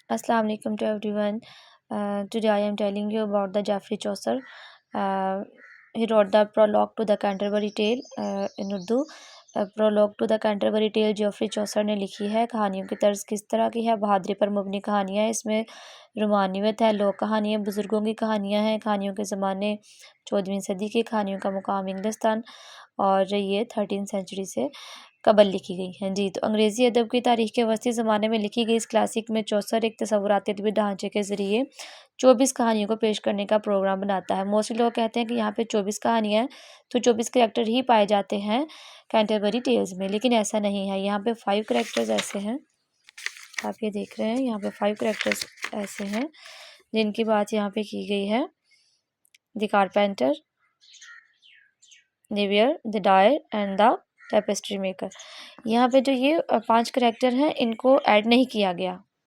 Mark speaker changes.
Speaker 1: Assalamu alaikum to everyone. Today I am telling you about the Geoffrey Chaucer. He wrote the prologue to the Canterbury Tale in Urdu. Prologue to the Canterbury Tale Geoffrey Chaucer ने लिखी है। कहानियों की तर्ज किस तरह की है? बहादुरी पर मबनी कहानियाँ हैं। इसमें रोमानियत है, लोक कहानियाँ, बुज़ुर्गों की कहानियाँ हैं। कहानियों के ज़माने 14वीं सदी की, कहानियों का मुकाम इंग्लिस्तान और ये 13 सेंचुरी से कबल लिखी गई हैं। जी, तो अंग्रेज़ी अदब की तारीख़ के वस्ती ज़माने में लिखी गई इस क्लासिक में चौसर एक तसव्वुराती अदबी ढांचे के ज़रिए 24 कहानियों को पेश करने का प्रोग्राम बनाता है। मोस्टली लोग कहते हैं कि यहाँ पे 24 कहानियाँ हैं, तो 24 करैक्टर ही पाए जाते हैं कैंटरबरी टेल्स में, लेकिन ऐसा नहीं है। यहाँ पे 5 करैक्टर्स ऐसे हैं, आप ये देख रहे हैं, यहाँ पे 5 करैक्टर्स ऐसे हैं जिनकी बात यहाँ पे की गई है। The carpenter, Navier, the dire and the tapestry maker. यहाँ पे जो ये 5 करैक्टर हैं, इनको ऐड नहीं किया गया।